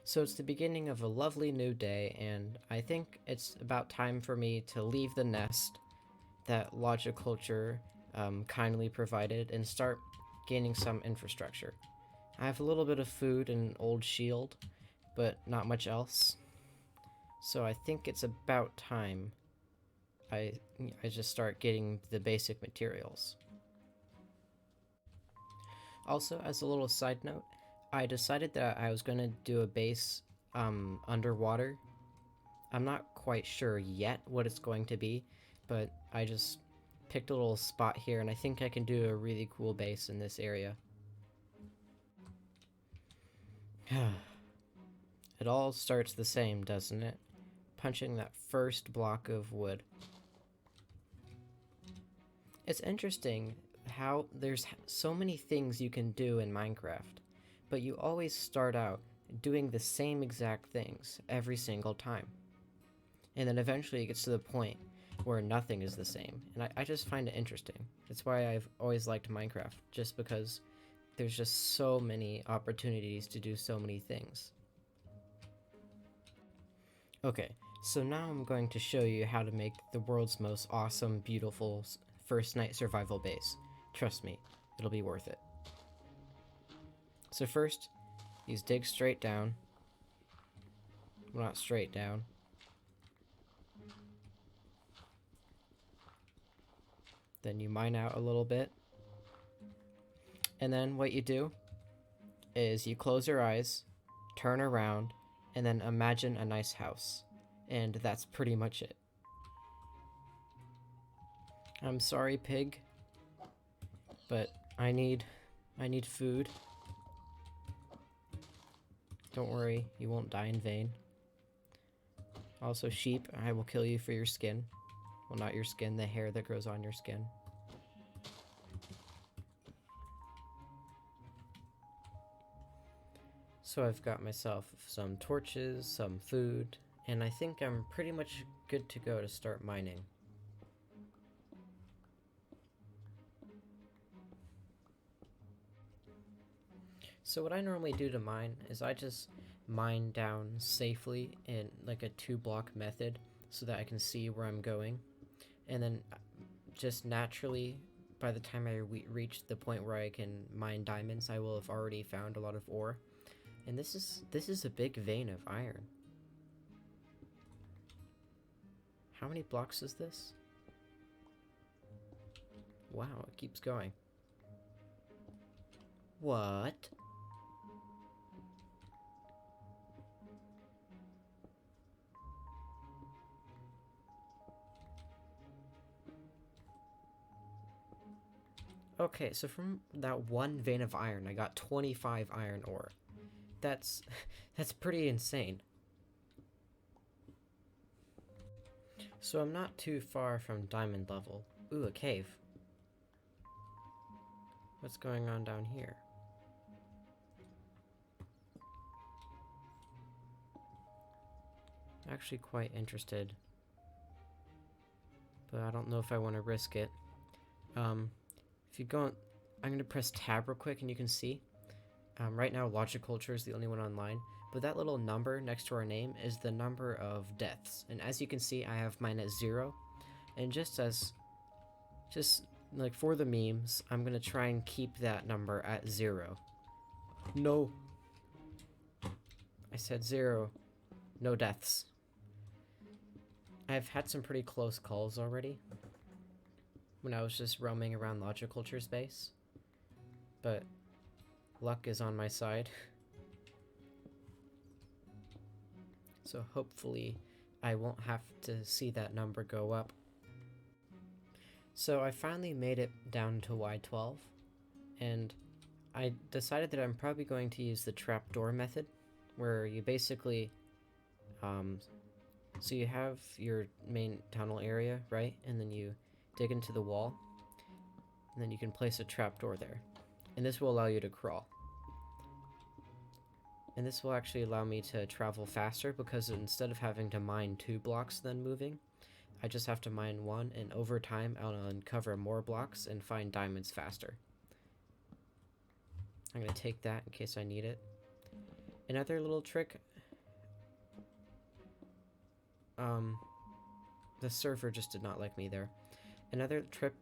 So it's the beginning of a lovely new day, and I think it's about time for me to leave the nest that Logiculture kindly provided and start gaining some infrastructure. I have a little bit of food and an old shield, but not much else. So I think it's about time I, I just start getting the basic materials. Also, as a little side note, I decided that I was going to do a base underwater. I'm not quite sure yet what it's going to be, but I just picked a little spot here, and I think I can do a really cool base in this area. It all starts the same, doesn't it? Punching that first block of wood. It's interesting how there's so many things you can do in Minecraft, but you always start out doing the same exact things every single time. And then eventually it gets to the point where nothing is the same. And I just find it interesting. That's why I've always liked Minecraft, just because there's just so many opportunities to do so many things. Okay, so now I'm going to show you how to make the world's most awesome, beautiful first night survival base. Trust me, it'll be worth it. So first, you dig straight down. Well, not straight down. Then you mine out a little bit. And then what you do is you close your eyes, turn around, and then imagine a nice house. And that's pretty much it. I'm sorry, pig, but I need food. Don't worry, you won't die in vain. Also, sheep, I will kill you for your skin. Well, not your skin, the hair that grows on your skin. So I've got myself some torches, some food, and I think I'm pretty much good to go to start mining. So what I normally do to mine is I just mine down safely in like a 2-block method so that I can see where I'm going. And then just naturally, by the time I reach the point where I can mine diamonds, I will have already found a lot of ore. And this is a big vein of iron. How many blocks is this? Wow, it keeps going. What? Okay, so from that one vein of iron, I got 25 iron ore. That's pretty insane. So I'm not too far from diamond level. Ooh, a cave. What's going on down here? I'm actually quite interested, but I don't know if I want to risk it. If you go, I'm going to press tab real quick and you can see. Right now, Logiculture is the only one online, but that little number next to our name is the number of deaths. And as you can see, I have mine at 0. And just like for the memes, I'm going to try and keep that number at 0. No. I said 0. No deaths. I've had some pretty close calls already when I was just roaming around Logiculture's base, but luck is on my side. So hopefully I won't have to see that number go up. So I finally made it down to Y12, and I decided that I'm probably going to use the trapdoor method, where you basically so you have your main tunnel area, right? And then you dig into the wall, and then you can place a trapdoor there. And this will allow you to crawl. And this will actually allow me to travel faster, because instead of having to mine 2 blocks then moving, I just have to mine 1, and over time I'll uncover more blocks and find diamonds faster. I'm going to take that in case I need it. Another little trick um, the server just did not like me there. Another trick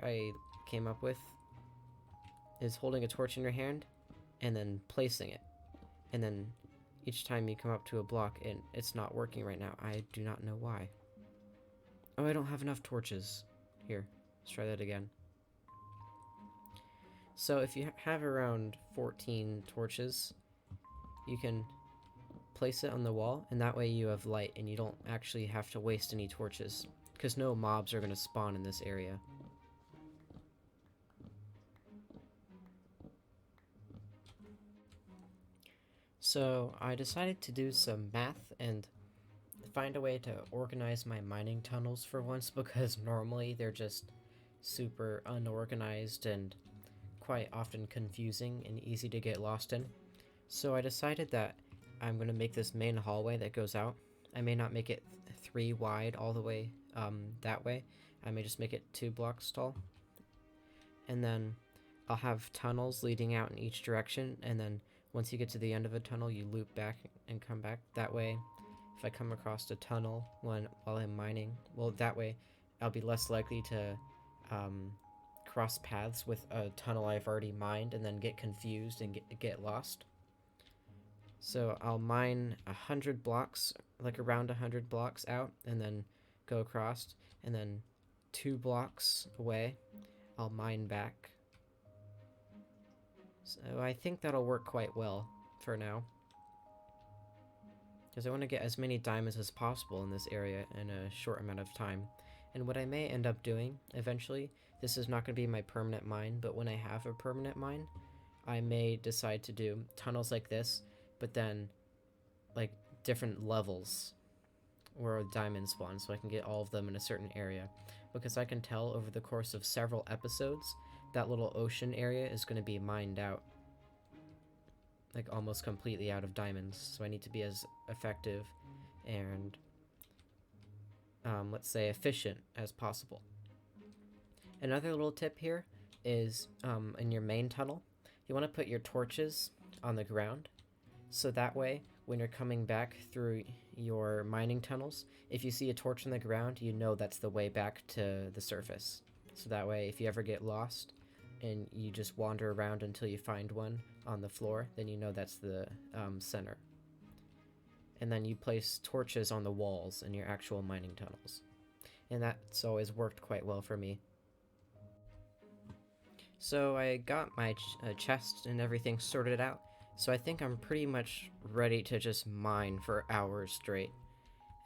I came up with is holding a torch in your hand and then placing it. And then each time you come up to a block and it's not working right now. I do not know why. Oh, I don't have enough torches. Here, let's try that again. So if you have around 14 torches, you can place it on the wall, and that way you have light and you don't actually have to waste any torches, because no mobs are going to spawn in this area. So I decided to do some math and find a way to organize my mining tunnels for once, because normally they're just super unorganized and quite often confusing and easy to get lost in. So I decided that I'm going to make this main hallway that goes out. I may not make it 3 wide all the way that way. I may just make it 2 blocks tall. And then I'll have tunnels leading out in each direction, and then once you get to the end of a tunnel, you loop back and come back. That way, if I come across a tunnel while I'm mining, well, that way I'll be less likely to cross paths with a tunnel I've already mined and then get confused and get lost. So I'll mine 100 blocks, like around 100 blocks out, and then go across, and then 2 blocks away, I'll mine back. So I think that'll work quite well for now, because I want to get as many diamonds as possible in this area in a short amount of time. And what I may end up doing eventually, this is not going to be my permanent mine, but when I have a permanent mine, I may decide to do tunnels like this, but then like different levels where diamonds spawn, so I can get all of them in a certain area, because I can tell over the course of several episodes that little ocean area is going to be mined out, like almost completely out of diamonds. So I need to be as effective and let's say efficient as possible. Another little tip here is in your main tunnel, you want to put your torches on the ground, so that way when you're coming back through your mining tunnels, if you see a torch on the ground, you know that's the way back to the surface. So that way if you ever get lost and you just wander around until you find one on the floor, then you know that's the center. And then you place torches on the walls in your actual mining tunnels. And that's always worked quite well for me. So I got my chest and everything sorted out, so I think I'm pretty much ready to just mine for hours straight.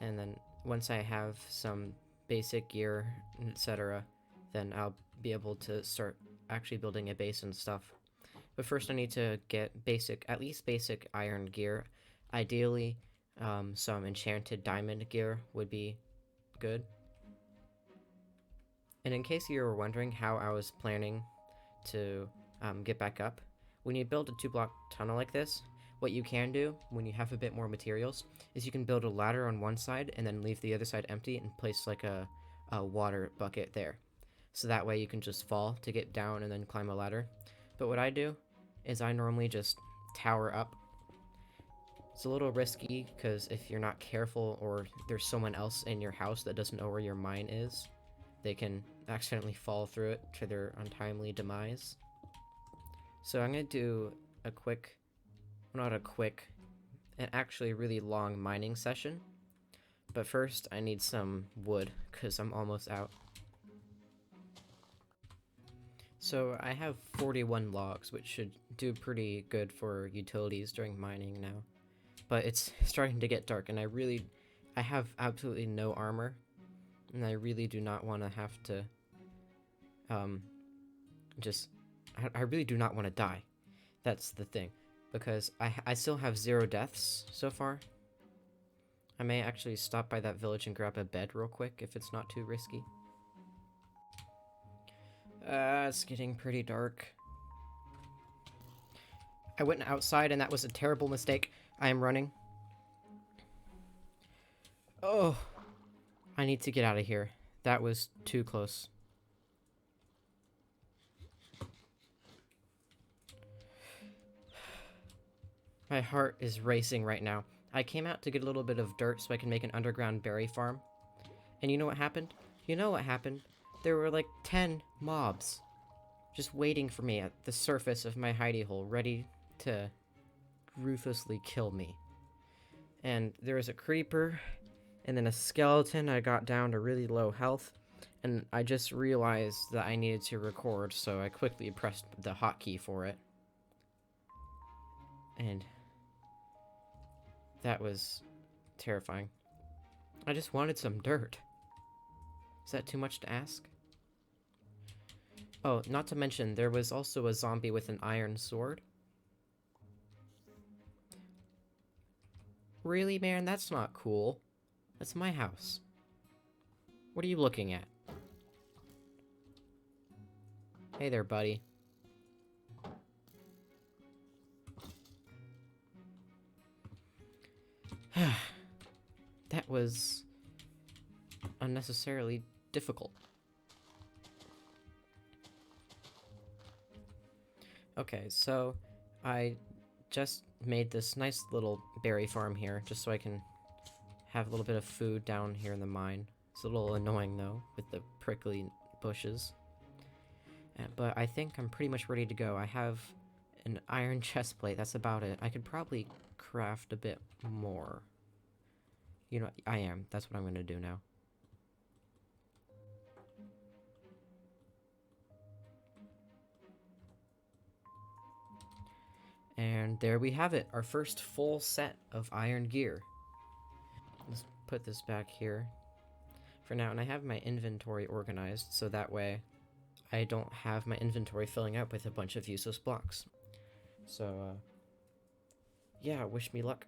And then once I have some basic gear, etc., then I'll be able to start actually building a base and stuff. But first I need to get at least basic iron gear. Ideally, some enchanted diamond gear would be good. And in case you were wondering how I was planning to get back up, when you build a 2-block tunnel like this, what you can do when you have a bit more materials is you can build a ladder on one side and then leave the other side empty and place like a water bucket there. So that way you can just fall to get down and then climb a ladder. But what I do is I normally just tower up. It's a little risky because if you're not careful or there's someone else in your house that doesn't know where your mine is, they can accidentally fall through it to their untimely demise. So I'm going to do an actually really long mining session. But first I need some wood because I'm almost out. So I have 41 logs, which should do pretty good for utilities during mining now. But it's starting to get dark, and I have absolutely no armor, and I really do not want to have to, I really do not want to die. That's the thing, because I still have 0 deaths so far. I may actually stop by that village and grab a bed real quick if it's not too risky. It's getting pretty dark. I went outside and that was a terrible mistake. I am running. Oh, I need to get out of here. That was too close. My heart is racing right now. I came out to get a little bit of dirt so I can make an underground berry farm. And you know what happened? You know what happened? There were like 10 mobs just waiting for me at the surface of my hidey hole, ready to ruthlessly kill me. And there was a creeper, and then a skeleton. I got down to really low health, and I just realized that I needed to record, so I quickly pressed the hotkey for it. And that was terrifying. I just wanted some dirt. Is that too much to ask? Oh, not to mention, there was also a zombie with an iron sword. Really, man? That's not cool. That's my house. What are you looking at? Hey there, buddy. That was unnecessarily difficult. Okay, so I just made this nice little berry farm here, just so I can have a little bit of food down here in the mine. It's a little annoying, though, with the prickly bushes. But I think I'm pretty much ready to go. I have an iron chest plate, that's about it. I could probably craft a bit more. You know, I am. That's what I'm gonna do now. And there we have it, our first full set of iron gear. Let's put this back here for now, and I have my inventory organized, so that way I don't have my inventory filling up with a bunch of useless blocks. So, yeah, wish me luck.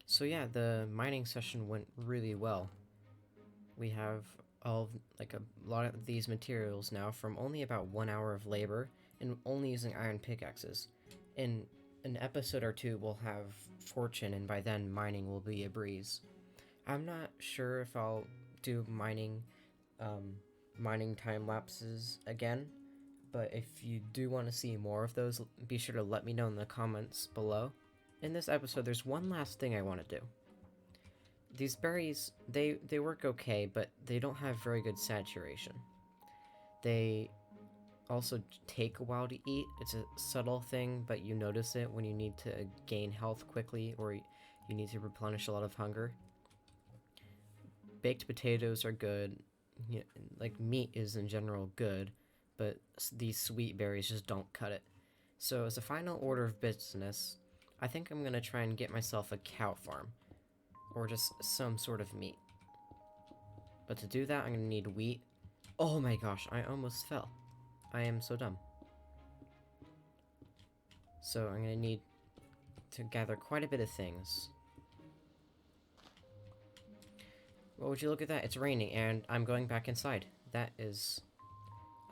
So yeah, the mining session went really well. We have like a lot of these materials now from only about 1 hour of labor and only using iron pickaxes. In an episode or two, we'll have fortune, and by then mining will be a breeze. I'm not sure if I'll do mining time lapses again, but if you do want to see more of those, be sure to let me know in the comments below. In this episode, there's one last thing I want to do. These berries, they work okay, but they don't have very good saturation. They also take a while to eat. It's a subtle thing, but you notice it when you need to gain health quickly or you need to replenish a lot of hunger. Baked potatoes are good. Like meat is in general good, but these sweet berries just don't cut it. So as a final order of business, I think I'm going to try and get myself a cow farm. or just some sort of meat. But to do that, I'm gonna need wheat. Oh my gosh, I almost fell. I am so dumb. So I'm gonna need to gather quite a bit of things. Well, would you look at that? It's raining, and I'm going back inside. That is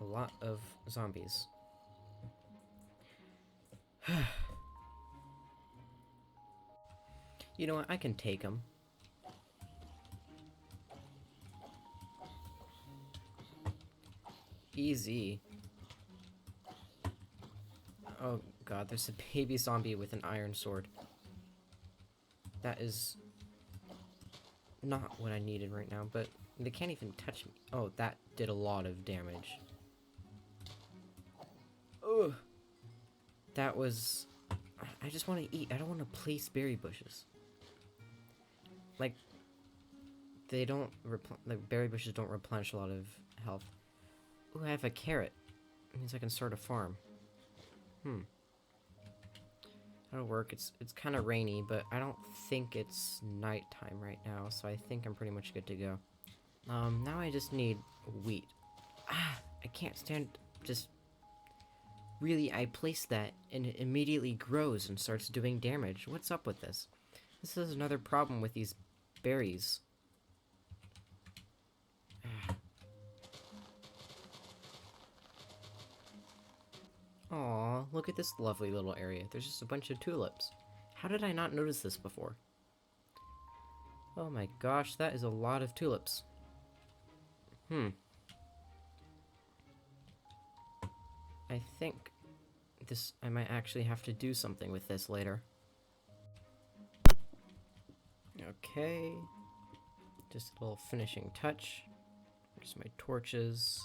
a lot of zombies. You know what? I can take them. Easy. Oh god, there's a baby zombie with an iron sword. That is not what I needed right now, but they can't even touch me. Oh, that did a lot of damage. Ugh. That was... I just want to eat. I don't want to place berry bushes. Like, they don't... Like, berry bushes don't replenish a lot of health. Ooh, I have a carrot. It means I can start a farm. That'll work. It's kind of rainy, but I don't think it's nighttime right now, so I think I'm pretty much good to go. Now I just need wheat. Ah, I can't stand just... Really, I place that, and it immediately grows and starts doing damage. What's up with this? This is another problem with these berries. Aw, look at this lovely little area. There's just a bunch of tulips. How did I not notice this before? Oh my gosh, that is a lot of tulips. I think I might actually have to do something with this later. Okay. Just a little finishing touch. There's my torches.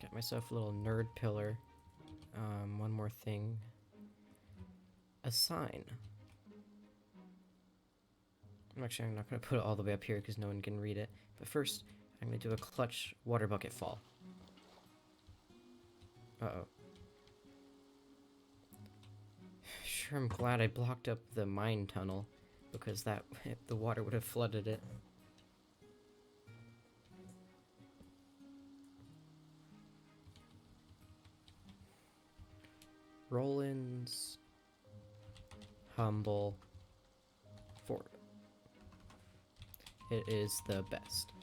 Got myself a little nerd pillar. One more thing. A sign. Actually, I'm not going to put it all the way up here because no one can read it. But first, I'm going to do a clutch water bucket fall. Uh-oh. Sure, I'm glad I blocked up the mine tunnel, because the water would have flooded it. Rollins. Humble. Fort. It is the best.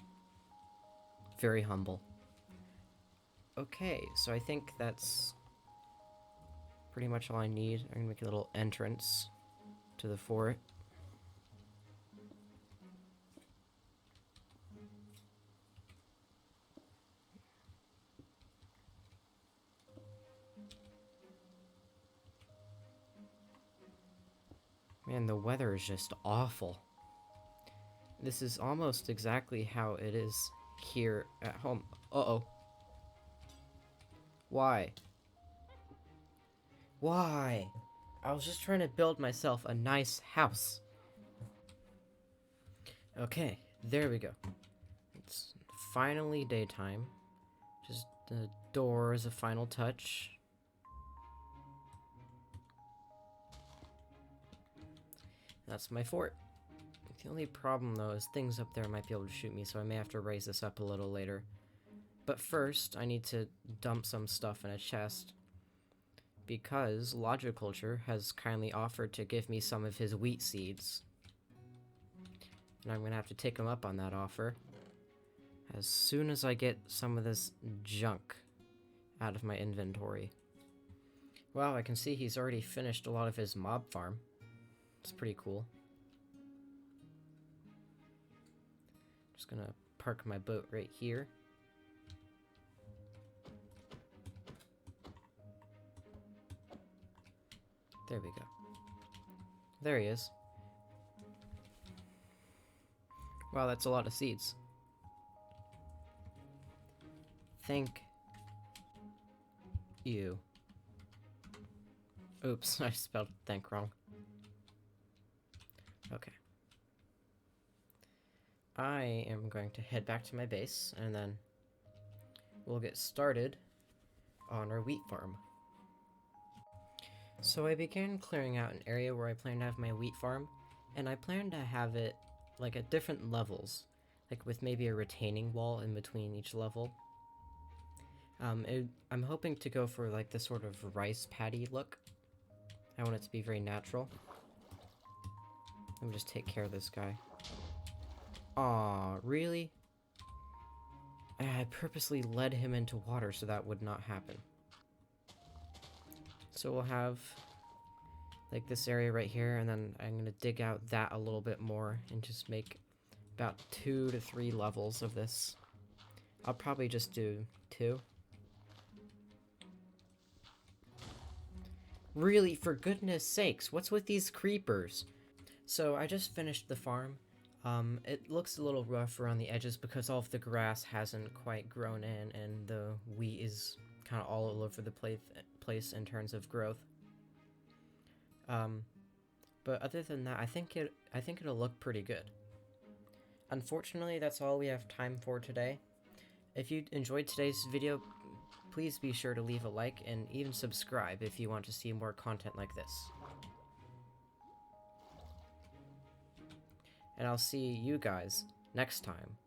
Very humble. Okay, so I think that's pretty much all I need. I'm gonna make a little entrance to the fort. Man, the weather is just awful. This is almost exactly how it is here at home. Uh-oh. Why? Why? I was just trying to build myself a nice house. Okay, there we go. It's finally daytime. Just the door is a final touch. That's my fort. The only problem, though, is things up there might be able to shoot me, so I may have to raise this up a little later. But first, I need to dump some stuff in a chest, because Logiculture has kindly offered to give me some of his wheat seeds. And I'm gonna have to take him up on that offer as soon as I get some of this junk out of my inventory. Wow, I can see he's already finished a lot of his mob farm. It's pretty cool. Just gonna park my boat right here. There we go. There he is. Wow, that's a lot of seeds. Thank you. Oops, I spelled thank wrong. Okay. I am going to head back to my base, and then we'll get started on our wheat farm. So I began clearing out an area where I plan to have my wheat farm, and I plan to have it like at different levels, like with maybe a retaining wall in between each level. I'm hoping to go for like this sort of rice paddy look. I want it to be very natural. Let me just take care of this guy. Aw, really? I purposely led him into water so that would not happen. So we'll have like this area right here, and then I'm gonna dig out that a little bit more and just make about 2 to 3 levels of this. I'll probably just do 2. Really, for goodness sakes, what's with these creepers? So I just finished the farm. It looks a little rough around the edges because all of the grass hasn't quite grown in, and the wheat is kind of all over the place in terms of growth. But other than that, I think it'll look pretty good. Unfortunately, that's all we have time for today. If you enjoyed today's video, please be sure to leave a like and even subscribe if you want to see more content like this. And I'll see you guys next time.